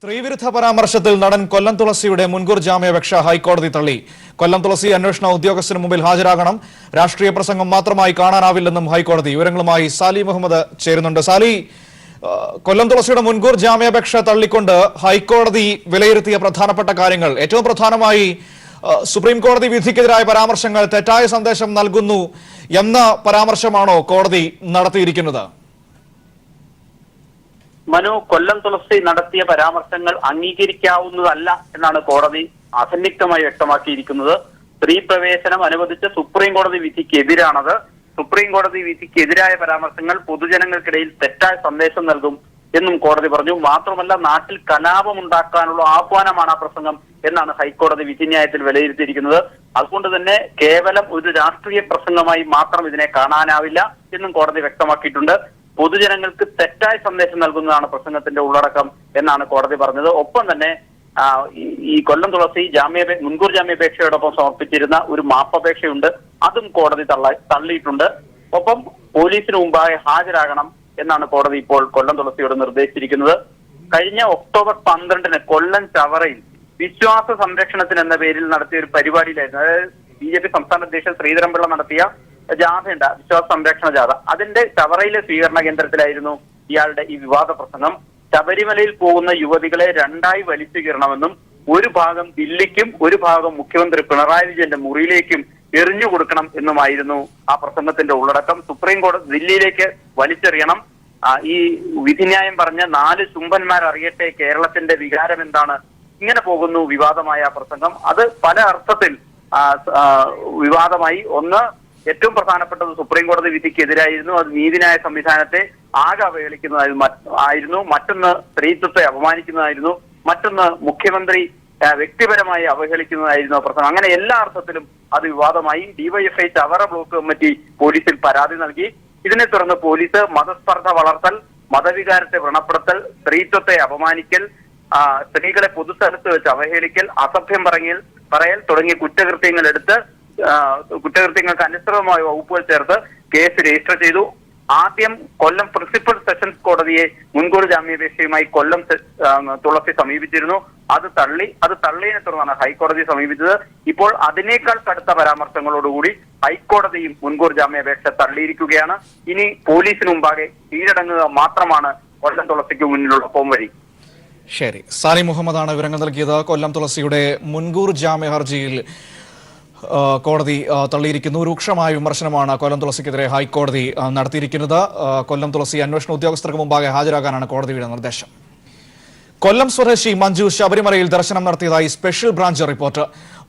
സ്ത്രീവിരുദ്ധ പരാമർശത്തിൽ നടൻ കൊല്ലം തുളസിയുടെ മുൻകൂർ ജാമ്യാപേക്ഷ ഹൈക്കോടതി തള്ളി. കൊല്ലം തുളസി അന്വേഷണ ഉദ്യോഗസ്ഥന് മുമ്പിൽ ഹാജരാകണം, രാഷ്ട്രീയ പ്രസംഗം മാത്രമായി കാണാനാവില്ലെന്നും ഹൈക്കോടതി. വിവരങ്ങളുമായി സാലി മുഹമ്മദ് ചേരുന്നുണ്ട്. സാലി, കൊല്ലം തുളസിയുടെ മുൻകൂർ ജാമ്യാപേക്ഷ തള്ളിക്കൊണ്ട് ഹൈക്കോടതി വിലയിരുത്തിയ പ്രധാനപ്പെട്ട കാര്യങ്ങൾ, ഏറ്റവും പ്രധാനമായി സുപ്രീം കോടതി വിധിക്കെതിരായ പരാമർശങ്ങൾ തെറ്റായ സന്ദേശം നൽകുന്നു എന്ന പരാമർശമാണോ കോടതി നടത്തിയിരിക്കുന്നത്? മനു, കൊല്ലം തുളസി നടത്തിയ പരാമർശങ്ങൾ അംഗീകരിക്കാവുന്നതല്ല എന്നാണ് കോടതി അസന്നിഗ്ധമായി വ്യക്തമാക്കിയിരിക്കുന്നത്. സ്ത്രീ പ്രവേശനം അനുവദിച്ച സുപ്രീം കോടതി വിധിക്കെതിരാണത്. സുപ്രീം കോടതി വിധിക്കെതിരായ പരാമർശങ്ങൾ പൊതുജനങ്ങൾക്കിടയിൽ തെറ്റായ സന്ദേശം നൽകും എന്നും കോടതി പറഞ്ഞു. മാത്രമല്ല, നാട്ടിൽ കലാപമുണ്ടാക്കാനുള്ള ആഹ്വാനമാണ് ആ പ്രസംഗം എന്നാണ് ഹൈക്കോടതി വിധിന്യായത്തിൽ വിലയിരുത്തിയിരിക്കുന്നത്. അതുകൊണ്ട് തന്നെ കേവലം ഒരു രാഷ്ട്രീയ പ്രസംഗമായി മാത്രം ഇതിനെ കാണാനാവില്ല എന്നും കോടതി വ്യക്തമാക്കിയിട്ടുണ്ട്. പൊതുജനങ്ങൾക്ക് തെറ്റായ സന്ദേശം നൽകുന്നതാണ് പ്രസംഗത്തിന്റെ ഉള്ളടക്കം എന്നാണ് കോടതി പറഞ്ഞത്. ഒപ്പം തന്നെ ഈ കൊല്ലം തുളസി മുൻകൂർ ജാമ്യാപേക്ഷയോടൊപ്പം സമർപ്പിച്ചിരുന്ന ഒരു മാപ്പപേക്ഷയുണ്ട്, അതും കോടതി തള്ളിയിട്ടുണ്ട്. ഒപ്പം പോലീസിന് മുമ്പാകെ ഹാജരാകണം എന്നാണ് കോടതി ഇപ്പോൾ കൊല്ലം തുളസിയോട് നിർദ്ദേശിച്ചിരിക്കുന്നത്. കഴിഞ്ഞ ഒക്ടോബർ 12-ന് കൊല്ലം ചവറയിൽ വിശ്വാസ സംരക്ഷണത്തിന് എന്ന പേരിൽ നടത്തിയ ഒരു പരിപാടിയിലായിരുന്നു, അതായത് BJP സംസ്ഥാന അധ്യക്ഷൻ ശ്രീധരൻപിള്ള നടത്തിയ ജാഥയുണ്ട്, വിശ്വാസ സംരക്ഷണ ജാഥ. അതിന്റെ ചവറയിലെ സ്വീകരണ കേന്ദ്രത്തിലായിരുന്നു ഇയാളുടെ ഈ വിവാദ പ്രസംഗം. ശബരിമലയിൽ പോകുന്ന യുവതികളെ രണ്ടായി വലിച്ചു കീറണമെന്നും ഒരു ഭാഗം ദില്ലിക്കും ഒരു ഭാഗം മുഖ്യമന്ത്രി പിണറായി വിജയന്റെ മുറിയിലേക്കും എറിഞ്ഞു കൊടുക്കണം എന്നുമായിരുന്നു ആ പ്രസംഗത്തിന്റെ ഉള്ളടക്കം. സുപ്രീം കോടതി ദില്ലിയിലേക്ക് വലിച്ചെറിയണം, ഈ വിധിന്യായം പറഞ്ഞ 4 ചുംബന്മാർ അറിയട്ടെ കേരളത്തിന്റെ വികാരം എന്താണ്, ഇങ്ങനെ പോകുന്നു വിവാദമായ പ്രസംഗം. അത് പല അർത്ഥത്തിൽ വിവാദമായി. ഒന്ന്, ഏറ്റവും പ്രധാനപ്പെട്ടത് സുപ്രീം കോടതി വിധിക്കെതിരായിരുന്നു, അത് നീതിന്യായ സംവിധാനത്തെ ആകെ അവഹേളിക്കുന്നതായിരുന്നു. മറ്റൊന്ന് സ്ത്രീത്വത്തെ അപമാനിക്കുന്നതായിരുന്നു. മറ്റൊന്ന് മുഖ്യമന്ത്രി വ്യക്തിപരമായി അവഹേളിക്കുന്നതായിരുന്നു പ്രസംഗം. അങ്ങനെ എല്ലാ അർത്ഥത്തിലും അത് വിവാദമായി. DYFI ചവറ ബ്ലോക്ക് കമ്മിറ്റി പോലീസിൽ പരാതി നൽകി. ഇതിനെ തുടർന്ന് പോലീസ് മതസ്പർദ്ധ വളർത്തൽ, മതവികാരത്തെ വ്രണപ്പെടുത്തൽ, സ്ത്രീത്വത്തെ അപമാനിക്കൽ, സ്ത്രീകളെ പൊതുസ്ഥലത്ത് വെച്ച് അവഹേളിക്കൽ, അസഭ്യം പറയൽ തുടങ്ങിയ കുറ്റകൃത്യങ്ങൾക്ക് അനുസൃതമായ വകുപ്പുകൾ ചേർത്ത് കേസ് രജിസ്റ്റർ ചെയ്തു. ആദ്യം കൊല്ലം പ്രിൻസിപ്പൽ സെഷൻസ് കോടതിയെ മുൻകൂർ ജാമ്യാപേക്ഷയുമായി കൊല്ലം തുളസി സമീപിച്ചിരുന്നു. അത് തള്ളിയതിനെ തുടർന്നാണ് ഹൈക്കോടതി സമീപിച്ചത്. ഇപ്പോൾ അതിനേക്കാൾ കടുത്ത പരാമർശങ്ങളോടുകൂടി ഹൈക്കോടതിയും മുൻകൂർ ജാമ്യാപേക്ഷ തള്ളിയിരിക്കുകയാണ്. ഇനി പോലീസിന് മുമ്പാകെ കീഴടങ്ങുക മാത്രമാണ് കൊല്ലം തുളസിക്ക് മുന്നിലുള്ള പോംവഴി. ശരി, സാലി മുഹമ്മദാണ് വിവരങ്ങൾ നൽകിയത്. കൊല്ലം തുളസിയുടെ മുൻകൂർ ജാമ്യ ഹർജിയിൽ കോടതി തള്ളിയിരിക്കുന്നു. രൂക്ഷമായ വിമർശനമാണ് കൊല്ലം തുളസിക്കെതിരെ ഹൈക്കോടതി നടത്തിയിരിക്കുന്നത്. കൊല്ലം തുളസി അന്വേഷണ ഉദ്യോഗസ്ഥർക്ക് മുമ്പാകെ ഹാജരാകാനാണ് കോടതിയുടെ നിർദ്ദേശം. കൊല്ലം സ്വദേശി മഞ്ജു ശബരിമലയിൽ ദർശനം നടത്തിയതായി സ്പെഷ്യൽ ബ്രാഞ്ച് റിപ്പോർട്ട്.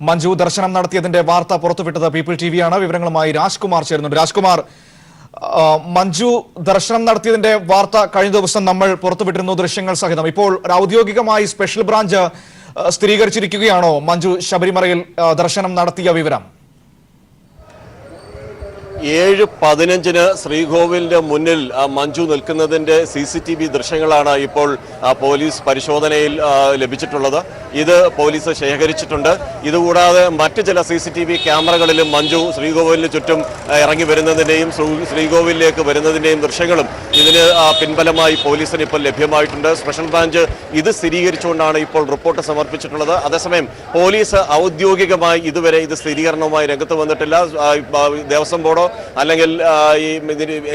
മഞ്ജു ദർശനം നടത്തിയതിന്റെ വാർത്ത പുറത്തുവിട്ടത് പീപ്പിൾ TV ആണ്. വിവരങ്ങളുമായി രാജ്കുമാർ ചേരുന്നുണ്ട്. രാജ്കുമാർ, മഞ്ജു ദർശനം നടത്തിയതിന്റെ വാർത്ത കഴിഞ്ഞ ദിവസം നമ്മൾ പുറത്തുവിട്ടിരുന്നു, ദൃശ്യങ്ങൾ സഹിതം. ഇപ്പോൾ ഔദ്യോഗികമായി സ്പെഷ്യൽ ബ്രാഞ്ച് സ്ഥിരീകരിച്ചിരിക്കുകയാണോ മഞ്ജു ശബരിമലയിൽ ദർശനം നടത്തിയ വിവരം? 7:15 ശ്രീകോവിലിന്റെ മുന്നിൽ മഞ്ജു നിൽക്കുന്നതിന്റെ CCTV ദൃശ്യങ്ങളാണ് ഇപ്പോൾ പോലീസ് പരിശോധനയിൽ ലഭിച്ചിട്ടുള്ളത്. ഇത് പോലീസ് ശേഖരിച്ചിട്ടുണ്ട്. ഇതുകൂടാതെ മറ്റ് ചില CCTV ക്യാമറകളിലും മഞ്ജു ശ്രീകോവിലിന് ചുറ്റും ഇറങ്ങി വരുന്നതിന്റെയും ശ്രീകോവിലേക്ക് വരുന്നതിന്റെയും ദൃശ്യങ്ങളും ഇതിന് പിൻബലമായി പോലീസിന് ഇപ്പോൾ ലഭ്യമായിട്ടുണ്ട്. സ്പെഷ്യൽ ബ്രാഞ്ച് ഇത് സ്ഥിരീകരിച്ചുകൊണ്ടാണ് ഇപ്പോൾ റിപ്പോർട്ട് സമർപ്പിച്ചിട്ടുള്ളത്. അതേസമയം പോലീസ് ഔദ്യോഗികമായി ഇതുവരെ ഇത് സ്ഥിരീകരണവുമായി രംഗത്ത് വന്നിട്ടില്ല. ദേവസ്വം ബോർഡോ അല്ലെങ്കിൽ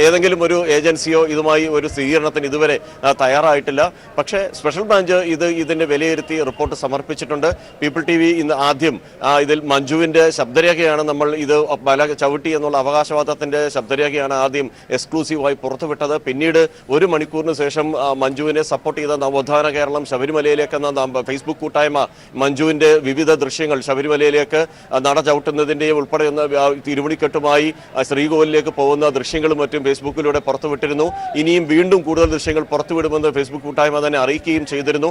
ഏതെങ്കിലും ഒരു ഏജൻസിയോ ഇതുമായി ഒരു സ്ഥിരീകരണത്തിന് ഇതുവരെ തയ്യാറായിട്ടില്ല. പക്ഷേ സ്പെഷ്യൽ ബ്രാഞ്ച് ഇതിന്റെ വിലയിരുത്തി റിപ്പോർട്ട് സമർപ്പിച്ചിട്ടുണ്ട്. പീപ്പിൾ TV ഇന്ന് ആദ്യം ഇതിൽ മഞ്ജുവിന്റെ ശബ്ദരേഖയാണ് നമ്മൾ ഇത് ചവിട്ടി എന്നുള്ള അവകാശവാദത്തിന്റെ ശബ്ദരേഖയാണ് ആദ്യം എക്സ്ക്ലൂസീവായി പുറത്തുവിട്ടത്. പിന്നീട് 1 മണിക്കൂറിന് ശേഷം മഞ്ജുവിനെ സപ്പോർട്ട് ചെയ്ത നവോത്ഥാന കേരളം ശബരിമലയിലേക്ക് എന്ന ഫേസ്ബുക്ക് കൂട്ടായ്മ മഞ്ജുവിന്റെ വിവിധ ദൃശ്യങ്ങൾ ശബരിമലയിലേക്ക് നട ചവിട്ടുന്നതിന്റെയും ഉൾപ്പെടെ തിരുവണിക്കെട്ടുമായി ശ്രീകോവിലേക്ക് പോകുന്ന ദൃശ്യങ്ങളും മറ്റും ഫേസ്ബുക്കിലൂടെ പുറത്തുവിട്ടിരുന്നു. ഇനിയും വീണ്ടും കൂടുതൽ ദൃശ്യങ്ങൾ പുറത്തുവിടുമെന്ന് ഫേസ്ബുക്ക് കൂട്ടായ്മ തന്നെ അറിയിക്കുകയും ചെയ്തിരുന്നു.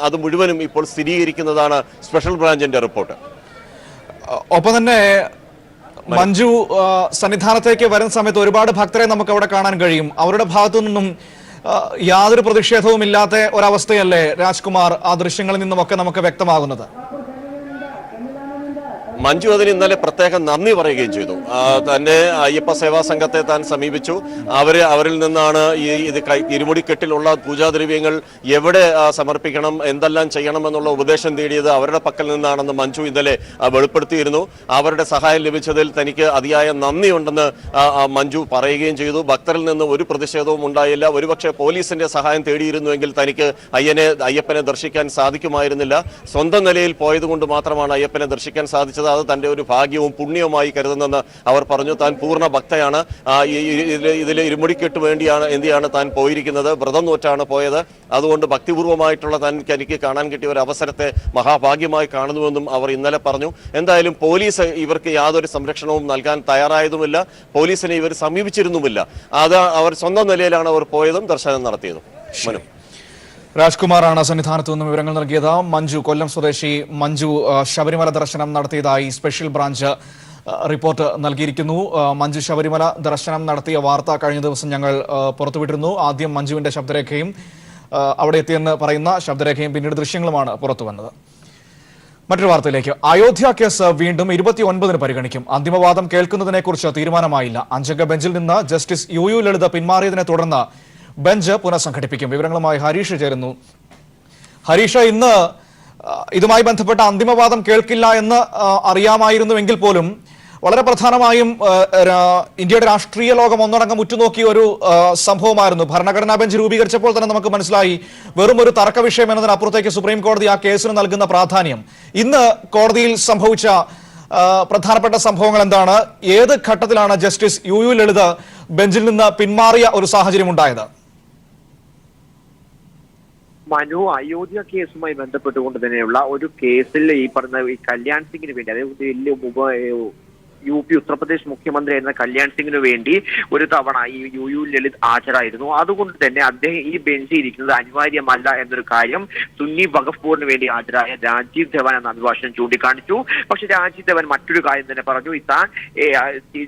അത് മുഴുവനും ഇപ്പോൾ സ്ഥിരീകരിക്കുന്നതാണ് സ്പെഷ്യൽ ബ്രാഞ്ചിന്റെ റിപ്പോർട്ട്. ഒപ്പം തന്നെ മഞ്ജു സന്നിധാനത്തേക്ക് വരുന്ന സമയത്ത് ഒരുപാട് ഭക്തരെ നമുക്ക് അവിടെ കാണാൻ കഴിയും. അവരുടെ ഭാഗത്തു നിന്നും യാതൊരു പ്രതിഷേധവും ഇല്ലാത്ത ഒരവസ്ഥയല്ലേ രാജ്കുമാർ ആ ദൃശ്യങ്ങളിൽ നിന്നുമൊക്കെ നമുക്ക് വ്യക്തമാകുന്നത്? മഞ്ജു അതിന് ഇന്നലെ പ്രത്യേകം നന്ദി പറയുകയും ചെയ്തു. തന്നെ അയ്യപ്പ സേവാ സംഘത്തെ താൻ സമീപിച്ചു. അവരിൽ നിന്നാണ് ഇത് ഇരുമുടിക്കെട്ടിലുള്ള പൂജാദ്രവ്യങ്ങൾ എവിടെ സമർപ്പിക്കണം, എന്തെല്ലാം ചെയ്യണമെന്നുള്ള ഉപദേശം തേടിയത് അവരുടെ പക്കൽ നിന്നാണെന്ന് മഞ്ജു ഇന്നലെ വെളിപ്പെടുത്തിയിരുന്നു. അവരുടെ സഹായം ലഭിച്ചതിൽ തനിക്ക് അതിയായ നന്ദിയുണ്ടെന്ന് മഞ്ജു പറയുകയും ചെയ്തു. ഭക്തരിൽ നിന്ന് ഒരു പ്രതിഷേധവും ഉണ്ടായില്ല. ഒരുപക്ഷെ പോലീസിന്റെ സഹായം തേടിയിരുന്നുവെങ്കിൽ തനിക്ക് അയ്യപ്പനെ ദർശിക്കാൻ സാധിക്കുമായിരുന്നില്ല. സ്വന്തം നിലയിൽ പോയതുകൊണ്ട് മാത്രമാണ് അയ്യപ്പനെ ദർശിക്കാൻ സാധിച്ചത്. അത് തന്റെ ഒരു ഭാഗ്യവും പുണ്യവുമായി കരുതുന്നെന്ന് അവർ പറഞ്ഞു. താൻ പൂർണ്ണ ഭക്തയാണ്. ഇതിൽ ഇരുമുടിക്കെട്ട് എന്തിയാണ് താൻ പോയിരിക്കുന്നത്, വ്രതം നോറ്റാണ് പോയത്. അതുകൊണ്ട് ഭക്തിപൂർവ്വമായിട്ടുള്ള തനിക്ക് കാണാൻ കിട്ടിയ ഒരു അവസരത്തെ മഹാഭാഗ്യമായി കാണുന്നുവെന്നും അവർ ഇന്നലെ പറഞ്ഞു. എന്തായാലും പോലീസ് ഇവർക്ക് യാതൊരു സംരക്ഷണവും നൽകാൻ തയ്യാറായതുമില്ല. പോലീസിനെ ഇവർ സമീപിച്ചിരുന്നുമില്ല. അത് അവർ സ്വന്തം നിലയിലാണ് അവർ പോയതും ദർശനം നടത്തിയതും. രാജ്കുമാറാണ് സന്നിധാനത്തു നിന്നും വിവരങ്ങൾ നൽകിയത്. മഞ്ജു, കൊല്ലം സ്വദേശി മഞ്ജു ശബരിമല ദർശനം നടത്തിയതായി സ്പെഷ്യൽ ബ്രാഞ്ച് റിപ്പോർട്ട് നൽകിയിരിക്കുന്നു. മഞ്ജു ശബരിമല ദർശനം നടത്തിയ വാർത്ത കഴിഞ്ഞ ദിവസം ഞങ്ങൾ പുറത്തുവിട്ടിരുന്നു. ആദ്യം മഞ്ജുവിന്റെ ശബ്ദരേഖയും അവിടെ എത്തിയെന്ന് പറയുന്ന ശബ്ദരേഖയും പിന്നീട് ദൃശ്യങ്ങളുമാണ് പുറത്തു വന്നത്. മറ്റൊരു വാർത്തയിലേക്ക്. അയോധ്യ കേസ് വീണ്ടും 29-ന് പരിഗണിക്കും. അന്തിമവാദം കേൾക്കുന്നതിനെക്കുറിച്ച് തീരുമാനമായില്ല. അഞ്ചംഗ ബെഞ്ചിൽ നിന്ന് ജസ്റ്റിസ് യു ലളിത പിന്മാറിയതിനെ തുടർന്ന് ബെഞ്ച് പുനഃസംഘടിപ്പിക്കും. വിവരങ്ങളുമായി ഹരീഷ് ചേരുന്നു. ഹരീഷ്, ഇന്ന് ഇതുമായി ബന്ധപ്പെട്ട അന്തിമവാദം കേൾക്കില്ല എന്ന് അറിയാമായിരുന്നുവെങ്കിൽ പോലും വളരെ പ്രധാനമായും ഇന്ത്യയുടെ രാഷ്ട്രീയ ലോകം ഒന്നടങ്കം ഉറ്റുനോക്കിയ ഒരു സംഭവമായിരുന്നു. ഭരണഘടനാ ബെഞ്ച് രൂപീകരിച്ചപ്പോൾ തന്നെ നമുക്ക് മനസ്സിലായി വെറും ഒരു തർക്ക വിഷയം എന്നതിനപ്പുറത്തേക്ക് സുപ്രീം കോടതി ആ കേസിന് നൽകുന്ന പ്രാധാന്യം. ഇന്ന് കോടതിയിൽ സംഭവിച്ച പ്രധാനപ്പെട്ട സംഭവങ്ങൾ എന്താണ്? ഏത് ഘട്ടത്തിലാണ് ജസ്റ്റിസ് യു ലളിത ബെഞ്ചിൽ നിന്ന് പിന്മാറിയ ഒരു സാഹചര്യം ഉണ്ടായത്? മനു, അയോധ്യ കേസുമായി ബന്ധപ്പെട്ടുകൊണ്ട് തന്നെയുള്ള ഒരു കേസിൽ ഈ പറഞ്ഞ ഈ കല്യാൺ സിംഗിന് വേണ്ടി, അതായത് UP ഉത്തർപ്രദേശ് മുഖ്യമന്ത്രിയായിരുന്ന കല്യാൺ സിംഗിന് വേണ്ടി ഒരു തവണ ഈ യു ലളിത് ഹാജരായിരുന്നു. അതുകൊണ്ട് തന്നെ അദ്ദേഹം ഈ ബെഞ്ചിൽ ഇരിക്കുന്നത് അനിവാര്യമല്ല എന്നൊരു കാര്യം സുന്നി വഖഫ് ബോർഡിന് വേണ്ടി ഹാജരായ രാജീവ് ധവൻ എന്ന അഭിഭാഷകൻ ചൂണ്ടിക്കാണിച്ചു. പക്ഷെ രാജീവ് ധവൻ മറ്റൊരു കാര്യം തന്നെ പറഞ്ഞു. താൻ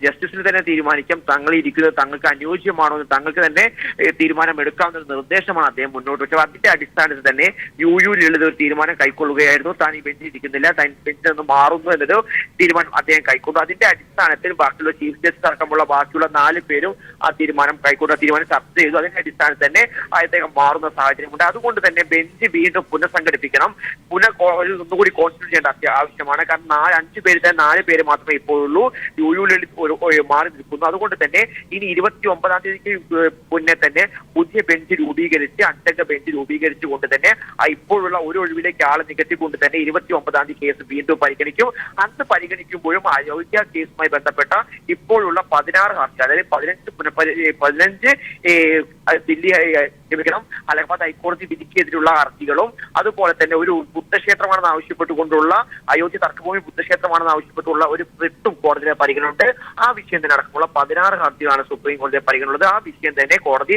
ജസ്റ്റിസിന് തന്നെ തീരുമാനിക്കാം, തങ്ങൾ ഇരിക്കുന്നത് തങ്ങൾക്ക് അനുയോജ്യമാണോ എന്ന് തങ്ങൾക്ക് തന്നെ തീരുമാനമെടുക്കാവുന്ന നിർദ്ദേശമാണ് അദ്ദേഹം മുന്നോട്ട് വെച്ചത്. അതിന്റെ അടിസ്ഥാനത്തിൽ തന്നെ യു ലളിത് ഒരു തീരുമാനം കൈക്കൊള്ളുകയായിരുന്നു. താൻ ഈ ബെഞ്ചിൽ ഇരിക്കുന്നില്ല, താൻ ബെഞ്ചിൽ നിന്ന് മാറുന്നു എന്നൊരു തീരുമാനം അദ്ദേഹം കൈക്കൊണ്ടു. അതിന്റെ അടിസ്ഥാനത്തിൽ ബാക്കിയുള്ള ചീഫ് ജസ്റ്റിസ് അടക്കമുള്ള ബാക്കിയുള്ള 4 പേരും ആ തീരുമാനം കൈക്കൊണ്ട തീരുമാനം ചർച്ച ചെയ്തു. അതിന്റെ അടിസ്ഥാനത്തിൽ തന്നെ അദ്ദേഹം മാറുന്ന സാഹചര്യമുണ്ട്. അതുകൊണ്ട് തന്നെ ബെഞ്ച് വീണ്ടും പുനഃസംഘടിപ്പിക്കണം, ഒന്നുകൂടി കോൺസ്റ്റിറ്റ്യൂട്ട് ചെയ്യേണ്ട ആവശ്യമാണ്. കാരണം 5 പേര് തന്നെ 4 പേര് മാത്രമേ ഇപ്പോഴുള്ളൂ. യു ലളിത് മാറി നിൽക്കുന്നു. അതുകൊണ്ട് തന്നെ ഇനി 29-ാം തീയതിക്ക് മുന്നേ തന്നെ പുതിയ ബെഞ്ച് രൂപീകരിച്ച്, അഞ്ചംഗ ബെഞ്ച് രൂപീകരിച്ചുകൊണ്ട് തന്നെ ഇപ്പോഴുള്ള ഒരു ഒഴിവിലേക്ക് ആളെ നികത്തിക്കൊണ്ട് തന്നെ 29-ാം തീയതി കേസ് വീണ്ടും പരിഗണിക്കും. അന്ന് പരിഗണിക്കുമ്പോഴും അയോധ്യ കേസുമായി ബന്ധപ്പെട്ട ഇപ്പോഴുള്ള 16 ഹർജി, അതായത് 15 ദില്ലി അലഹബാദ് ഹൈക്കോടതി വിധിക്കെതിരെയുള്ള ഹർജികളും അതുപോലെ തന്നെ ഒരു ബുദ്ധക്ഷേത്രമാണെന്ന് ആവശ്യപ്പെട്ടുകൊണ്ടുള്ള അയോധ്യ തർക്കഭൂമി ബുദ്ധക്ഷേത്രമാണെന്ന് ആവശ്യപ്പെട്ടുള്ള ഒരു റിട്ടും കോടതിയുടെ പരിഗണനയുണ്ട്. ആ വിഷയം തന്നെ അടക്കമുള്ള 16 ഹർജികളാണ് സുപ്രീം കോടതിയെ പരിഗണനയുള്ളത്. ആ വിഷയം തന്നെ കോടതി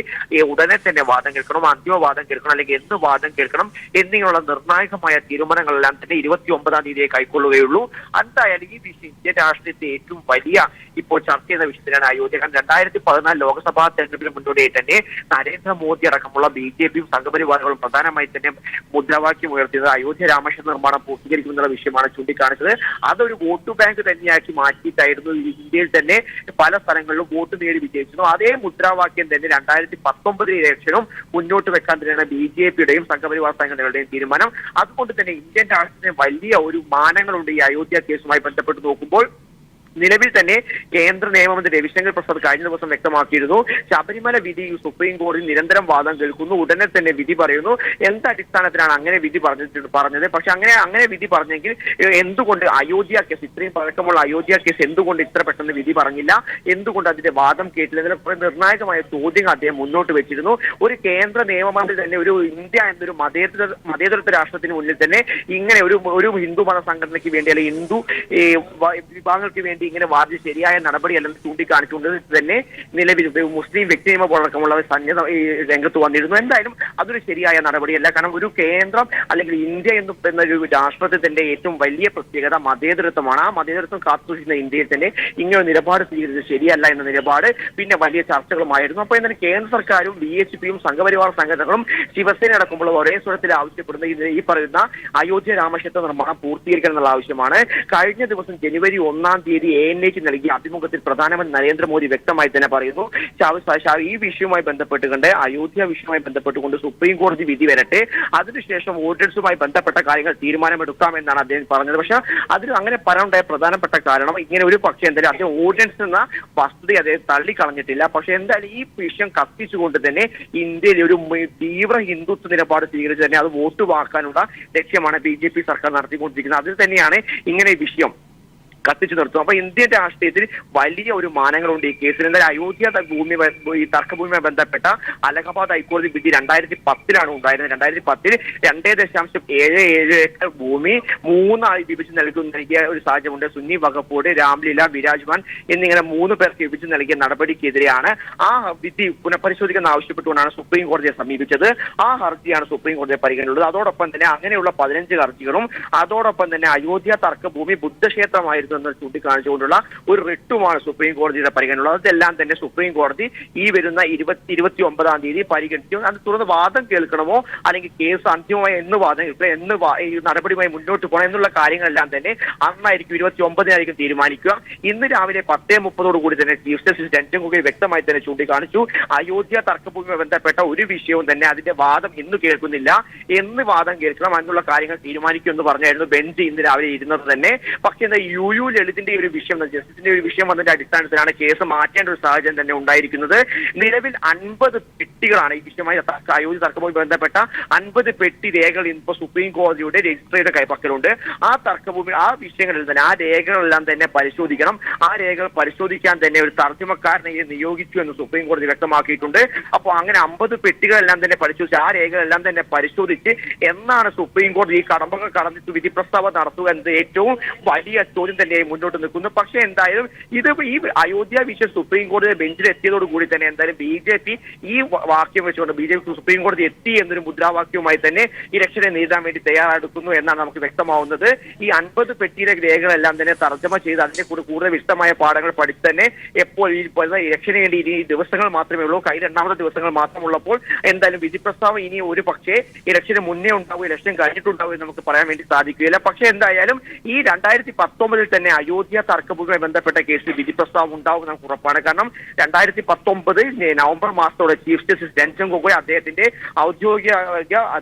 ഉടനെ തന്നെ വാദം കേൾക്കണം, അന്തിമ വാദം കേൾക്കണം, അല്ലെങ്കിൽ എന്ന് വാദം കേൾക്കണം എന്നിങ്ങനെയുള്ള നിർണായകമായ തീരുമാനങ്ങളെല്ലാം തന്നെ 29-ാം തീയതിയെ കൈക്കൊള്ളുകയുള്ളൂ. എന്തായാലും ഈ വിഷയം ഇന്ത്യൻ രാഷ്ട്രീയത്തെ ഏറ്റവും വലിയ ഇപ്പോൾ ചർച്ച ചെയ്യുന്ന വിഷയത്തിലാണ് അയോധ്യ. 2014 ലോക്സഭാ തെരഞ്ഞെടുപ്പിന് മുന്നോടിയായി തന്നെ നരേന്ദ്രമോദി അടക്കമുള്ള BJPയും സംഘപരിവാറുകളും പ്രധാനമായി തന്നെ മുദ്രാവാക്യം ഉയർത്തിയത് അയോധ്യ രാമക്ഷേത്ര നിർമ്മാണം പൂർത്തീകരിക്കുമെന്നുള്ള വിഷയമാണ് ചൂണ്ടിക്കാണിച്ചത്. അതൊരു വോട്ട് ബാങ്ക് തന്നെയാക്കി മാറ്റിയിട്ടായിരുന്നു ഇന്ത്യയിൽ തന്നെ പല സ്ഥലങ്ങളിലും വോട്ട് നേടി വിജയിച്ചിരുന്നു. അതേ മുദ്രാവാക്യം തന്നെ 2019 ഇലക്ഷനും മുന്നോട്ട് വെക്കാൻ തന്നെയാണ് BJPയുടെയും സംഘപരിവാർ സംഘടനകളുടെയും തീരുമാനം. അതുകൊണ്ട് തന്നെ ഇന്ത്യൻ രാഷ്ട്രീയത്തിന് വലിയ ഒരു മാനങ്ങളുണ്ട് ഈ അയോധ്യ കേസുമായി ബന്ധപ്പെട്ട് നോക്കുമ്പോൾ. നിലവിൽ തന്നെ കേന്ദ്ര നിയമമന്ത്രി രവിശങ്കർ പ്രസാദ് കഴിഞ്ഞ ദിവസം വ്യക്തമാക്കിയിരുന്നു, ശബരിമല വിധി സുപ്രീം കോടതി നിരന്തരം വാദം കേൾക്കുന്നു, ഉടനെ തന്നെ വിധി പറയുന്നു. എന്തടിസ്ഥാനത്തിലാണ് അങ്ങനെ വിധി പറഞ്ഞത്? പക്ഷെ അങ്ങനെ വിധി പറഞ്ഞെങ്കിൽ എന്തുകൊണ്ട് അയോധ്യ കേസ്, ഇത്രയും പഴക്കമുള്ള അയോധ്യ കേസ് എന്തുകൊണ്ട് ഇത്ര പെട്ടെന്ന് വിധി പറഞ്ഞില്ല, എന്തുകൊണ്ട് അതിന്റെ വാദം കേട്ടില്ല? ഇതിന് നിർണായകമായ ചോദ്യങ്ങൾ അദ്ദേഹം മുന്നോട്ട് വെച്ചിരുന്നു. ഒരു കേന്ദ്ര നിയമമന്ത്രി തന്നെ ഒരു ഇന്ത്യ എന്നൊരു മതേതരത്വ രാഷ്ട്രത്തിന് മുന്നിൽ തന്നെ ഇങ്ങനെ ഒരു ഹിന്ദു മത സംഘടനയ്ക്ക് വേണ്ടി അല്ലെങ്കിൽ ഹിന്ദു വിഭാഗങ്ങൾക്ക് വേണ്ടി വേണ്ടി ഇങ്ങനെ വാദിച്ച് ശരിയായ നടപടിയല്ലെന്ന് ചൂണ്ടിക്കാണിച്ചുകൊണ്ട് തന്നെ നിലവിൽ മുസ്ലിം വ്യക്തിനിയമ ബോർഡടക്കമുള്ള സന്നദ്ധ രംഗത്ത് വന്നിരുന്നു. എന്തായാലും അതൊരു ശരിയായ നടപടിയല്ല. കാരണം ഒരു കേന്ദ്രം അല്ലെങ്കിൽ ഇന്ത്യ എന്നൊരു രാഷ്ട്രത്തിന്റെ ഏറ്റവും വലിയ പ്രത്യേകത മതേതരത്വമാണ്. ആ മതേതരത്വം കാത്തുസൂക്ഷിക്കുന്ന ഇന്ത്യയിൽ തന്നെ ഇങ്ങനെ നിലപാട് സ്വീകരിച്ചത് ശരിയല്ല എന്ന നിലപാട് പിന്നെ വലിയ ചർച്ചകളുമായിരുന്നു. അപ്പോൾ എന്നാൽ കേന്ദ്ര സർക്കാരും BHPയും സംഘപരിവാർ സംഘടനകളും ശിവസേന അടക്കമുള്ള ഒരേ സ്വരത്തിൽ ആവശ്യപ്പെടുന്ന ഈ പറയുന്ന അയോധ്യ രാമക്ഷേത്ര നിർമ്മാണം പൂർത്തീകരിക്കണം എന്നുള്ള ആവശ്യമാണ്. കഴിഞ്ഞ ദിവസം ജനുവരി 1-ാം തീയതി ANAക്ക് നൽകിയ അഭിമുഖത്തിൽ പ്രധാനമന്ത്രി നരേന്ദ്രമോദി വ്യക്തമായി തന്നെ പറയുന്നു, ഈ വിഷയവുമായി ബന്ധപ്പെട്ടുകൊണ്ട് അയോധ്യ വിഷയവുമായി ബന്ധപ്പെട്ടുകൊണ്ട് സുപ്രീം കോടതി വിധി വരട്ടെ, അതിനുശേഷം ഓർഡിനൻസുമായി ബന്ധപ്പെട്ട കാര്യങ്ങൾ തീരുമാനമെടുക്കാമെന്നാണ് അദ്ദേഹം പറഞ്ഞത്. പക്ഷെ അതിൽ അങ്ങനെ പറയാനുണ്ടായ പ്രധാനപ്പെട്ട കാരണം ഇങ്ങനെ ഒരു പക്ഷേ എന്തായാലും അദ്ദേഹം ഓർഡിനൻസ് എന്ന വസ്തുത അദ്ദേഹം തള്ളിക്കളഞ്ഞിട്ടില്ല. പക്ഷെ എന്തായാലും ഈ വിഷയം കത്തിച്ചുകൊണ്ട് തന്നെ ഇന്ത്യയിൽ ഒരു തീവ്ര ഹിന്ദുത്വ നിലപാട് സ്വീകരിച്ച് തന്നെ അത് വോട്ട് വാക്കാനുള്ള ലക്ഷ്യമാണ് BJP സർക്കാർ നടത്തിക്കൊണ്ടിരിക്കുന്നത്. അതിൽ തന്നെയാണ് ഇങ്ങനെ വിഷയം കത്തിച്ചു നിർത്തും. അപ്പൊ ഇന്ത്യൻ രാഷ്ട്രീയത്തിൽ വലിയ ഒരു മാനങ്ങളുണ്ട് ഈ കേസിൽ. എന്തായാലും അയോധ്യ ഈ തർക്കഭൂമിയുമായി ബന്ധപ്പെട്ട അലഹബാദ് ഹൈക്കോടതി വിധി 2010 ഉണ്ടായിരുന്നത്. 2010 2.77 ഏക്കർ ഭൂമി 3 ആയി വിഭജിച്ച് നൽകിയ ഒരു സാഹചര്യമുണ്ട്. സുന്നി വഖഫ് ബോർഡ്, രാംലീല, വിരാജ്മാൻ എന്നിങ്ങനെ 3 പേർക്ക് വിഭജിച്ച് നൽകിയ നടപടിക്കെതിരെയാണ് ആ വിധി പുനഃപരിശോധിക്കാൻ ആവശ്യപ്പെട്ടുകൊണ്ടാണ് സുപ്രീം കോടതിയെ സമീപിച്ചത്. ആ ഹർജിയാണ് സുപ്രീം കോടതിയെ പരിഗണിക്കുന്നത്. അതോടൊപ്പം തന്നെ അങ്ങനെയുള്ള 15 ഹർജികളും അതോടൊപ്പം തന്നെ അയോധ്യ തർക്കഭൂമി ബുദ്ധക്ഷേത്രമായിരുന്നു എന്ന് ചൂണ്ടിക്കാണിച്ചുകൊണ്ടുള്ള ഒരു റിട്ടുമാണ് സുപ്രീം കോടതിയുടെ പരിഗണനയുള്ളത്. അതെല്ലാം തന്നെ സുപ്രീം കോടതി ഈ വരുന്ന 29-ാം തീയതി പരിഗണിക്കും. അത് തുടർന്ന് വാദം കേൾക്കണമോ അല്ലെങ്കിൽ കേസ് അന്തിമമായി എന്ന് വാദം കേൾക്കുക, എന്ന് ഈ നടപടിയുമായി മുന്നോട്ട് പോകണം എന്നുള്ള കാര്യങ്ങളെല്ലാം തന്നെ അന്നായിരിക്കും 29-നായിരിക്കും തീരുമാനിക്കുക. ഇന്ന് രാവിലെ 10:30 തന്നെ ചീഫ് ജസ്റ്റിസ് രഞ്ജൻ ഗൊഗോയ് വ്യക്തമായി തന്നെ ചൂണ്ടിക്കാണിച്ചു, അയോധ്യ തർക്കഭൂമിയുമായി ബന്ധപ്പെട്ട ഒരു വിഷയവും തന്നെ അതിന്റെ വാദം ഇന്ന് കേൾക്കുന്നില്ല, എന്ന് വാദം കേൾക്കണം എന്നുള്ള കാര്യങ്ങൾ തീരുമാനിക്കും എന്ന് പറഞ്ഞായിരുന്നു ബെഞ്ച് ഇന്ന് രാവിലെ ഇരുന്നത് തന്നെ. പക്ഷേ എന്താ UU ലളിതിന്റെ ഒരു വിഷയം, ജസ്റ്റിസിന്റെ ഒരു വിഷയം വന്നതിന്റെ അടിസ്ഥാനത്തിലാണ് കേസ് മാറ്റേണ്ട ഒരു സാഹചര്യം തന്നെ ഉണ്ടായിരിക്കുന്നത്. നിലവിൽ 50 പെട്ടികളാണ് ഈ വിഷയമായി അയോധ്യ തർക്കവുമായി ബന്ധപ്പെട്ട 50 പെട്ടി രേഖകൾ ഇപ്പോൾ സുപ്രീം കോടതിയുടെ രജിസ്ട്രിയുടെ കൈപ്പക്കലുണ്ട്. ആ തർക്കഭൂമി ആ വിഷയങ്ങളിൽ തന്നെ ആ രേഖകളെല്ലാം തന്നെ പരിശോധിക്കണം. ആ രേഖകൾ പരിശോധിക്കാൻ തന്നെ ഒരു തർജ്ജമക്കാരനെ നിയോഗിച്ചു എന്ന് സുപ്രീം കോടതി വ്യക്തമാക്കിയിട്ടുണ്ട്. അപ്പോൾ അങ്ങനെ 50 പെട്ടികളെല്ലാം തന്നെ പരിശോധിച്ച് ആ രേഖകളെല്ലാം തന്നെ പരിശോധിച്ച് എന്നാണ് സുപ്രീം കോടതി ഈ കടമ്പകൾ കടന്നിട്ട് വിധി പ്രസ്താവം നടത്തുക എന്നത് ഏറ്റവും വലിയ ചോദ്യം തന്നെ മുന്നോട്ട് നിൽക്കുന്നു. പക്ഷെ എന്തായാലും ഇത് ഈ അയോധ്യ വിഷയം സുപ്രീം കോടതി ബെഞ്ചിൽ എത്തിയതോടുകൂടി തന്നെ എന്തായാലും BJP ഈ വാക്യം വെച്ചുകൊണ്ട് BJP സുപ്രീം കോടതി എത്തി എന്നൊരു മുദ്രാവാക്യവുമായി തന്നെ ഇലക്ഷനെ നേരിടാൻ വേണ്ടി തയ്യാറെടുക്കുന്നു എന്നാണ് നമുക്ക് വ്യക്തമാവുന്നത്. ഈ 50 പെട്ടിയിലെ രേഖകളെല്ലാം തന്നെ തർജ്ജമ ചെയ്ത് അതിന്റെ കൂടെ കൂടുതൽ വിശദമായ പാഠങ്ങൾ പഠിച്ച് തന്നെ എപ്പോൾ ഈ ഇലക്ഷന് വേണ്ടി ഇനി ദിവസങ്ങൾ മാത്രമേ ഉള്ളൂ, കയ്യിൽ 2ാമത്തെ ദിവസങ്ങൾ മാത്രമുള്ളപ്പോൾ എന്തായാലും വിധി പ്രസ്താവം ഇനി ഒരു പക്ഷേ ഇലക്ഷന് മുന്നേ ഉണ്ടാവും, ഇലക്ഷൻ കഴിഞ്ഞിട്ടുണ്ടാവും എന്ന് നമുക്ക് പറയാൻ വേണ്ടി സാധിക്കുകയില്ല. പക്ഷെ എന്തായാലും ഈ 2019 തന്നെ അയോധ്യ തർക്കഭൂമിയുമായി ബന്ധപ്പെട്ട കേസിൽ വിധി പ്രസ്താവം ഉണ്ടാവും നമുക്ക് ഉറപ്പാണ്. കാരണം 2019 നവംബർ മാസത്തോടെ ചീഫ് ജസ്റ്റിസ് രഞ്ജൻ ഗൊഗോയ് അദ്ദേഹത്തിന്റെ ഔദ്യോഗിക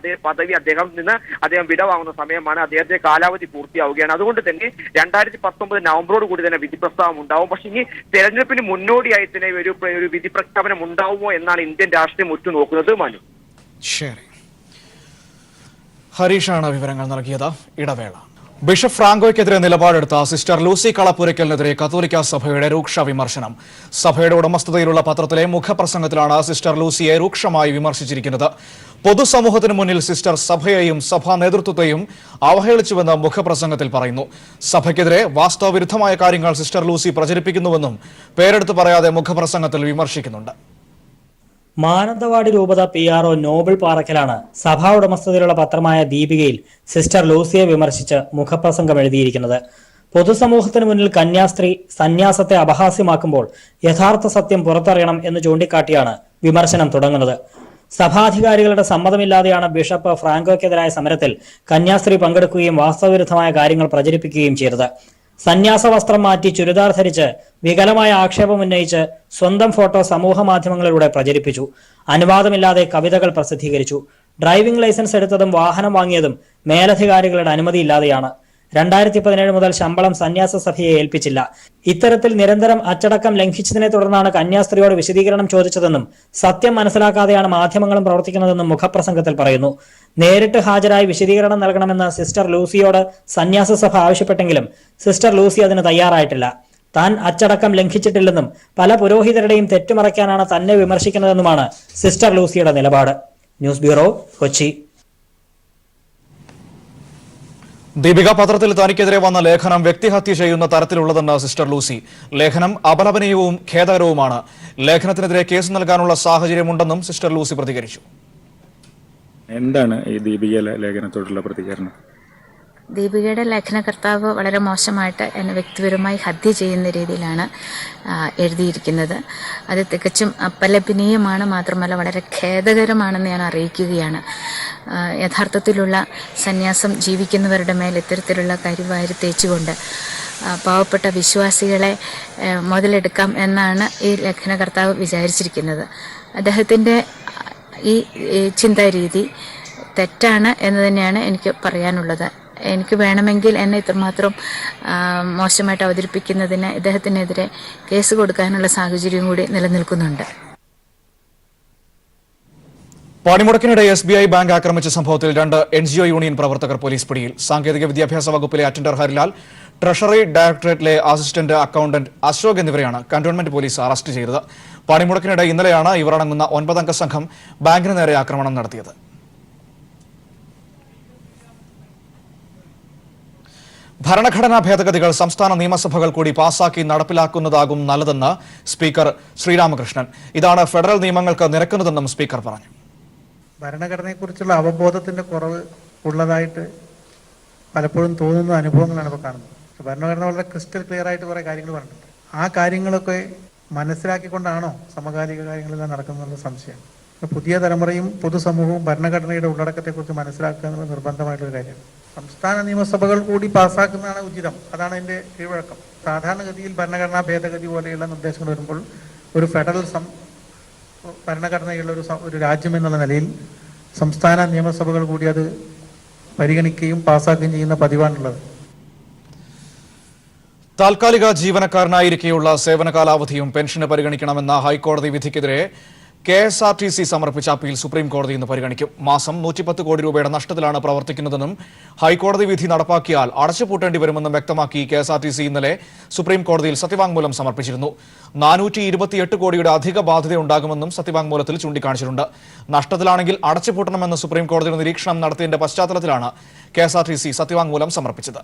പദവി അദ്ദേഹം വിടവാങ്ങുന്ന സമയമാണ്. അദ്ദേഹത്തിന്റെ കാലാവധി പൂർത്തിയാവുകയാണ്. അതുകൊണ്ട് തന്നെ 2019 നവംബറോട് കൂടി തന്നെ വിധി പ്രസ്താവം ഉണ്ടാവും. പക്ഷെ ഇനി തെരഞ്ഞെടുപ്പിന് മുന്നോടിയായി തന്നെ ഒരു വിധി പ്രഖ്യാപനം ഉണ്ടാവുമോ എന്നാണ് ഇന്ത്യൻ രാഷ്ട്രീയം ഉറ്റുനോക്കുന്നത്. മനു, ശരി, ഹരീഷാണ് വിവരങ്ങൾ നൽകിയത്. ഇടവേള. ബിഷപ്പ് ഫ്രാങ്കോയ്ക്കെതിരെ നിലപാടെടുത്ത സിസ്റ്റർ ലൂസി കളപ്പുരയ്ക്കലിനെതിരെ കത്തോലിക്ക സഭയുടെ രൂക്ഷ വിമർശനം. സഭയുടെ ഉടമസ്ഥതയിലുള്ള പത്രത്തിലെ മുഖപ്രസംഗത്തിലാണ് സിസ്റ്റർ ലൂസിയെ രൂക്ഷമായി വിമർശിച്ചിരിക്കുന്നത്. പൊതുസമൂഹത്തിന് മുന്നിൽ സിസ്റ്റർ സഭയെയും സഭാ നേതൃത്വത്തെയും അവഹേളിച്ചുവെന്ന് മുഖപ്രസംഗത്തിൽ പറയുന്നു. സഭയ്ക്കെതിരെ വാസ്തവവിരുദ്ധമായ കാര്യങ്ങൾ സിസ്റ്റർ ലൂസി പ്രചരിപ്പിക്കുന്നുവെന്നും പേരെടുത്ത് പറയാതെ മുഖപ്രസംഗത്തിൽ വിമർശിക്കുന്നുണ്ട്. മാനന്തവാടി രൂപത PRO നോബിൾ പാറക്കലാണ് സഭാ ഉടമസ്ഥതയിലുള്ള പത്രമായ ദീപികയിൽ സിസ്റ്റർ ലൂസിയെ വിമർശിച്ച് മുഖപ്രസംഗം എഴുതിയിരിക്കുന്നത്. പൊതുസമൂഹത്തിന് മുന്നിൽ കന്യാസ്ത്രീ സന്യാസത്തെ അപഹാസ്യമാക്കുമ്പോൾ യഥാർത്ഥ സത്യം പുറത്തറിയണം എന്ന് ചൂണ്ടിക്കാട്ടിയാണ് വിമർശനം തുടങ്ങുന്നത്. സഭാധികാരികളുടെ സമ്മതമില്ലാതെയാണ് ബിഷപ്പ് ഫ്രാങ്കോയ്ക്കെതിരായ സമരത്തിൽ കന്യാസ്ത്രീ പങ്കെടുക്കുകയും വാസ്തവവിരുദ്ധമായ കാര്യങ്ങൾ പ്രചരിപ്പിക്കുകയും ചെയ്തത്. സന്യാസ വസ്ത്രം മാറ്റി ചുരിദാർ ധരിച്ച് വികലമായ ആക്ഷേപം ഉന്നയിച്ച് സ്വന്തം ഫോട്ടോ സമൂഹ മാധ്യമങ്ങളിലൂടെ പ്രചരിപ്പിച്ചു. അനുവാദമില്ലാതെ കവിതകൾ പ്രസിദ്ധീകരിച്ചു. ഡ്രൈവിംഗ് ലൈസൻസ് എടുത്തതും വാഹനം വാങ്ങിയതും മേലധികാരികളുടെ അനുമതിയില്ലാതെയാണ്. 2017 മുതൽ ശമ്പളം സന്യാസ സഭയെ ഏൽപ്പിച്ചില്ല. ഇത്തരത്തിൽ നിരന്തരം അച്ചടക്കം ലംഘിച്ചതിനെ തുടർന്നാണ് കന്യാസ്ത്രീയോട് വിശദീകരണം ചോദിച്ചതെന്നും സത്യം മനസ്സിലാക്കാതെയാണ് മാധ്യമങ്ങളും പ്രവർത്തിക്കുന്നതെന്നും മുഖപ്രസംഗത്തിൽ പറയുന്നു. നേരിട്ട് ഹാജരായി വിശദീകരണം നൽകണമെന്ന് സിസ്റ്റർ ലൂസിയോട് സന്യാസ സഭ ആവശ്യപ്പെട്ടെങ്കിലും സിസ്റ്റർ ലൂസി അതിന് തയ്യാറായിട്ടില്ല. താൻ അച്ചടക്കം ലംഘിച്ചിട്ടില്ലെന്നും പല പുരോഹിതരുടെയും തെറ്റുമറയ്ക്കാനാണ് തന്നെ വിമർശിക്കുന്നതെന്നുമാണ് സിസ്റ്റർ ലൂസിയുടെ നിലപാട്. News bureau, Kochi. ദീപിക പത്രത്തിൽ തനിക്കെതിരെ വന്ന ലേഖനം വ്യക്തിഹത്യ ചെയ്യുന്ന തരത്തിലുള്ളതെന്ന് സിസ്റ്റർ ലൂസി. ലേഖനം അപലപനീയവും ഖേദകരവുമാണ്. ലേഖനത്തിനെതിരെ കേസ് നൽകാനുള്ള സാഹചര്യമുണ്ടെന്നും സിസ്റ്റർ ലൂസി പ്രതികരിച്ചു. എന്താണ് ഈ ദീപിക ലേഖനത്തോടുള്ള പ്രതികരണം? ദീപികയുടെ ലേഖനകർത്താവ് വളരെ മോശമായിട്ട് എന്നെ വ്യക്തിപരമായി ഹത്യ ചെയ്യുന്ന രീതിയിലാണ് എഴുതിയിരിക്കുന്നത്. അത് തികച്ചും അപലപനീയമാണ്, മാത്രമല്ല വളരെ ഖേദകരമാണെന്ന് ഞാൻ അറിയിക്കുകയാണ്. യഥാർത്ഥത്തിലുള്ള സന്യാസം ജീവിക്കുന്നവരുടെ മേൽ ഇത്തരത്തിലുള്ള കരിവാരി തേച്ചുകൊണ്ട് പാവപ്പെട്ട വിശ്വാസികളെ മുതലെടുക്കാം എന്നാണ് ഈ ലേഖനകർത്താവ് വിചാരിച്ചിരിക്കുന്നത്. അദ്ദേഹത്തിൻ്റെ ഈ ചിന്താരീതി തെറ്റാണ് എന്ന് തന്നെയാണ് എനിക്ക് പറയാനുള്ളത്. എനിക്ക് വേണമെങ്കിൽ എന്നെ ഇത്രമാത്രം മോശമായിട്ട് അവതരിപ്പിക്കുന്നതിന് ഇദ്ദേഹത്തിനെതിരെ കേസ് കൊടുക്കാനുള്ള സാഹചര്യം കൂടി നിലനിൽക്കുന്നുണ്ട്. പണിമുടക്കിനിടെ SBI ബാങ്ക് ആക്രമിച്ച സംഭവത്തിൽ 2 NGO യൂണിയൻ പ്രവർത്തകർ പോലീസ് പിടിയിൽ. സാങ്കേതിക വിദ്യാഭ്യാസ വകുപ്പിലെ അറ്റൻഡർ ഹരിലാൽ, ട്രഷറി ഡയറക്ടറേറ്റിലെ അസിസ്റ്റന്റ് അക്കൌണ്ടന്റ് അശോക് എന്നിവരെയാണ് കന്റോൺമെന്റ് പോലീസ് അറസ്റ്റ് ചെയ്തത്. പണിമുടക്കിനിടെ ഇന്നലെയാണ് ഇവർ അടങ്ങുന്ന 9 അംഗ സംഘം ബാങ്കിന് നേരെ ആക്രമണം നടത്തിയത്. ഭരണഘടനാ ഭേദഗതികൾ സംസ്ഥാന നിയമസഭകൾ കൂടി പാസാക്കി നടപ്പിലാക്കുന്നതാകും നല്ലതെന്ന് സ്പീക്കർ ശ്രീരാമകൃഷ്ണൻ. ഇതാണ് ഫെഡറൽ നിയമങ്ങൾക്ക് നിരക്കുന്നതെന്നും സ്പീക്കർ പറഞ്ഞു. ഭരണഘടനയെക്കുറിച്ചുള്ള അവബോധത്തിന്റെ കുറവ് ഉള്ളതായിട്ട് പലപ്പോഴും തോന്നുന്ന അനുഭവങ്ങളാണ് ഇപ്പോൾ കാണുന്നത്. ഭരണഘടന വളരെ ക്രിസ്റ്റൽ ക്ലിയർ ആയിട്ട് കുറേ കാര്യങ്ങൾ പറഞ്ഞിട്ടുണ്ട്. ആ കാര്യങ്ങളൊക്കെ മനസ്സിലാക്കിക്കൊണ്ടാണോ സമകാലിക കാര്യങ്ങളെല്ലാം നടക്കുന്നുള്ള സംശയം. പുതിയ തലമുറയും പൊതുസമൂഹവും ഭരണഘടനയുടെ ഉള്ളടക്കത്തെക്കുറിച്ച് മനസ്സിലാക്കുക എന്നുള്ളത് നിർബന്ധമായിട്ടുള്ള കാര്യമാണ്. സംസ്ഥാന നിയമസഭകൾ കൂടി പാസ്സാക്കുന്നതാണ് ഉചിതം. അതാണ് എൻ്റെ കീഴ്വഴക്കം. സാധാരണഗതിയിൽ ഭരണഘടനാ ഭേദഗതി പോലെയുള്ള നിർദ്ദേശങ്ങൾ വരുമ്പോൾ ഒരു ഫെഡറൽ ഭരണഘടനയുള്ള ഒരു രാജ്യം എന്നുള്ള നിലയിൽ സംസ്ഥാന നിയമസഭകൾ കൂടി അത് പരിഗണിക്കുകയും പാസ്സാക്കുകയും ചെയ്യുന്ന പതിവാണുള്ളത്. താൽക്കാലിക ജീവനക്കാരനായിരിക്കെയുള്ള സേവന കാലാവധിയും പെൻഷന് പരിഗണിക്കണമെന്ന ഹൈക്കോടതി വിധിക്കെതിരെ KSRTC സമർപ്പിച്ച അപ്പീൽ സുപ്രീം കോടതി ഇന്ന് പരിഗണിക്കും. മാസം 110 കോടി രൂപയുടെ നഷ്ടത്തിലാണ് പ്രവർത്തിക്കുന്നതെന്നും ഹൈക്കോടതി വിധി നടപ്പാക്കിയാൽ അടച്ചുപൂട്ടേണ്ടി വരുമെന്നും വ്യക്തമാക്കി KSRTC ഇന്നലെ സുപ്രീം കോടതിയിൽ സത്യവാങ്മൂലം സമർപ്പിച്ചിരുന്നു. 428 കോടിയുടെ അധിക ബാധ്യതയുണ്ടാകുമെന്നും സത്യവാങ്മൂലത്തിൽ ചൂണ്ടിക്കാണിച്ചിട്ടുണ്ട്. നഷ്ടത്തിലാണെങ്കിൽ അടച്ചുപൂട്ടണമെന്ന് സുപ്രീം കോടതിയുടെ നിരീക്ഷണം നടത്തിയതിന്റെ പശ്ചാത്തലത്തിലാണ് KSRTC സത്യവാങ്മൂലം സമർപ്പിച്ചത്.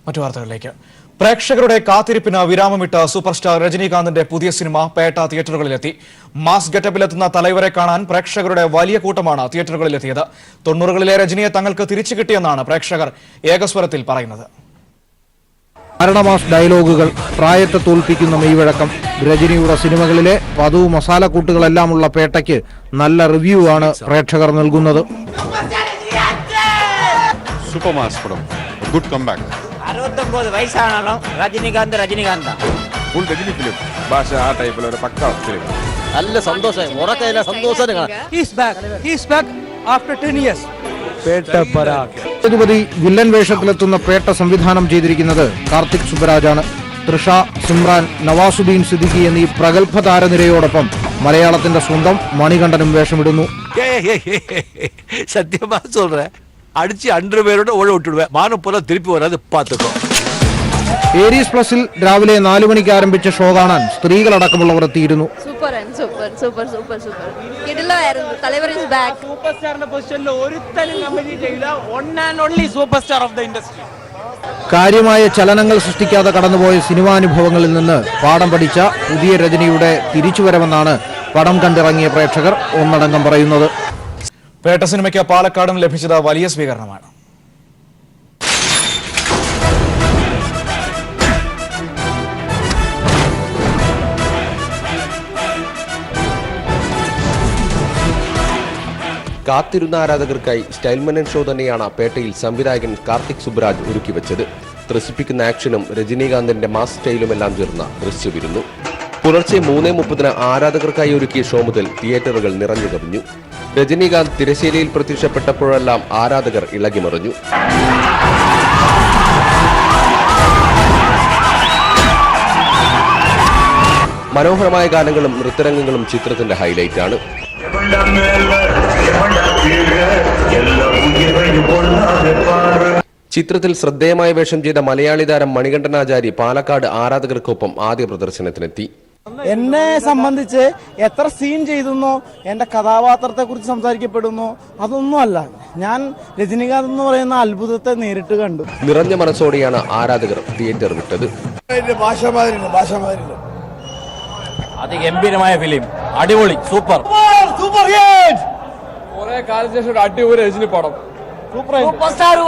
മറ്റു വാർത്തകളിലേക്ക്. പ്രേക്ഷകരുടെ കാത്തിരിപ്പിന് വിരാമമിട്ട സൂപ്പർ സ്റ്റാർ രജനീകാന്തിന്റെ പുതിയ സിനിമ പേട്ട തിയേറ്ററുകളിലെത്തി. മാസ് ഗെറ്റപ്പിലെത്തുന്ന തലവരെ കാണാൻ പ്രേക്ഷകരുടെ വലിയ കൂട്ടമാണ് തിയേറ്ററുകളിലെത്തിയത്. 90കളിലെ രജനിയെ തങ്ങൾക്ക് തിരിച്ചു കിട്ടിയെന്നാണ് പ്രേക്ഷകർ ഏകസ്വരത്തിൽ പറയുന്നത്. മരണമാസ് ഡയലോഗുകൾ, പ്രായത്തെ തോൽപ്പിക്കുന്ന മെയ്വഴക്കം, രജനിയുടെ സിനിമകളിലെ പതിവ് മസാലക്കൂട്ടുകളെല്ലാമുള്ള പേട്ടയ്ക്ക് നല്ല റിവ്യൂ ആണ് പ്രേക്ഷകർ നൽകുന്നത്. സൂപ്പർ മാസ് പടം, ഗുഡ് കംബാക്ക്. 69 വയസ്സാണല്ലോ രജനികാന്ത് ഫുൾ രജനി ഫിലിം ഭാഷ ആ ടൈപ്പിൽ ഒരു പക്ക ഫിലിം. നല്ല സന്തോഷം, ഉറക്കയില്ല സന്തോഷം. സേതുപതി വില്ലൻ വേഷത്തിലെത്തുന്ന പേട്ട സംവിധാനം ചെയ്തിരിക്കുന്നത് കാർത്തിക് സുബരാജാണ്. തൃഷ, സിമ്രാൻ, നവാസുദ്ദീൻ സിദ്ദിഖി എന്നീ പ്രഗത്ഭ താരനിരയോടൊപ്പം മലയാളത്തിന്റെ സ്വന്തം മണികണ്ഠനും വേഷമിടുന്നു. സത്യമാ சொல்றேன், അടിച്ച് 100 പേരോട് ഓഴ വിട്ടുടുവേ, മാനം പോലെ തിരിപ്പി വരാതെ പാത്തുക്കോ. ഏരീസ് പ്ലസിൽ രാവിലെ 4 മണിക്ക് ആരംഭിച്ച ഷോ കാണാൻ സ്ത്രീകളടക്കമുള്ളവർ എത്തിയിരുന്നു. കാര്യമായ ചലനങ്ങൾ സൃഷ്ടിക്കാതെ കടന്നുപോയ സിനിമാനുഭവങ്ങളിൽ നിന്ന് പാഠം പഠിച്ച പുതിയ രജനിയുടെ തിരിച്ചുവരവെന്നാണ് പടം കണ്ടിറങ്ങിയ പ്രേക്ഷകർ ഒന്നടങ്കം പറയുന്നത്. പേട്ട സിനിമയ്ക്ക് പാലക്കാടും ലഭിച്ചത് വലിയ സ്വീകരണമാണ്. കാത്തിരുന്ന ആരാധകർക്കായി സ്റ്റൈൽമൻ ഷോ തന്നെയാണ് പേട്ടയിൽ സംവിധായകൻ കാർത്തിക് സുബ്രാജ് ഒരുക്കിവെച്ചത്. ത്രസിപ്പിക്കുന്ന ആക്ഷനും രജനീകാന്തിന്റെ മാസ് സ്റ്റൈലുമെല്ലാം ചേർന്ന ദൃശ്യവിരുന്നു. പുലർച്ചെ 3:30 ആരാധകർക്കായി ഒരുക്കിയ ഷോ മുതൽ തിയേറ്ററുകൾ നിറഞ്ഞു കവിഞ്ഞു. രജനീകാന്ത് തിരശ്ശീലയിൽ പ്രത്യക്ഷപ്പെട്ടപ്പോഴെല്ലാം ആരാധകർ ഇളകിമറിഞ്ഞു. മനോഹരമായ ഗാനങ്ങളും നൃത്തരംഗങ്ങളും ചിത്രത്തിന്റെ ഹൈലൈറ്റാണ്. ചിത്രത്തിൽ ശ്രദ്ധേയമായ വേഷം ചെയ്ത മലയാളി താരം മണികണ്ഠനാചാരി പാലക്കാട് ആരാധകർക്കൊപ്പം ആദ്യ പ്രദർശനത്തിനെത്തി. എന്നെ സംബന്ധിച്ച് എത്ര സീൻ ചെയ്തെന്നോ എൻ്റെ കഥാപാത്രത്തെ കുറിച്ച് സംസാരിക്കപ്പെടുന്നോ അതൊന്നുമല്ല. ഞാൻ രജനീകാന്ത് എന്ന് പറയുന്ന അത്ഭുതത്തെ നേരിട്ട് കണ്ടു. നിറഞ്ഞ മനസ്സോടെയാണ് ആരാധകർ തിയേറ്റർ വിട്ടത്. അതിഗംഭീരമായ ഫിലിം, അടിപൊളി, സൂപ്പർ കുറെ കാലത്തിന് ശേഷം ഒരു അടിപൊളി രജനി പടം. സൂപ്പർ സ്റ്റാർ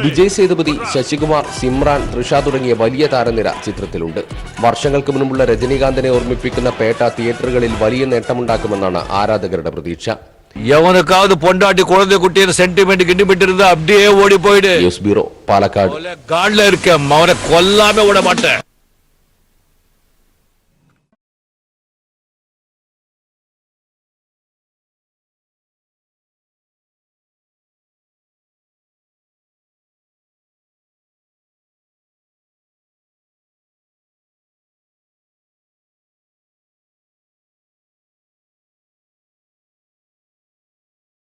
വിജയ് സേതുപതി, ശശികുമാർ, സിമ്രാൻ, തൃഷ തുടങ്ങിയ വലിയ താരനിര ചിത്രത്തിലുണ്ട്. വർഷങ്ങൾക്ക് മുൻപുള്ള രജനീകാന്തിനെ ഓർമ്മിപ്പിക്കുന്ന പേട്ട തിയേറ്ററുകളിൽ വലിയ നേട്ടമുണ്ടാക്കുമെന്നാണ് ആരാധകരുടെ പ്രതീക്ഷ. எவனுக்காவது பொண்டாட்டி குழந்தை குட்டின்னு சென்டிமெண்ட் கிண்டிமெண்ட் இருந்தா அப்படியே ஓடி போயிடு. News bureau, Palakkad. காட்ல இருக்க அவனை கொல்லாம விட மாட்டேன்.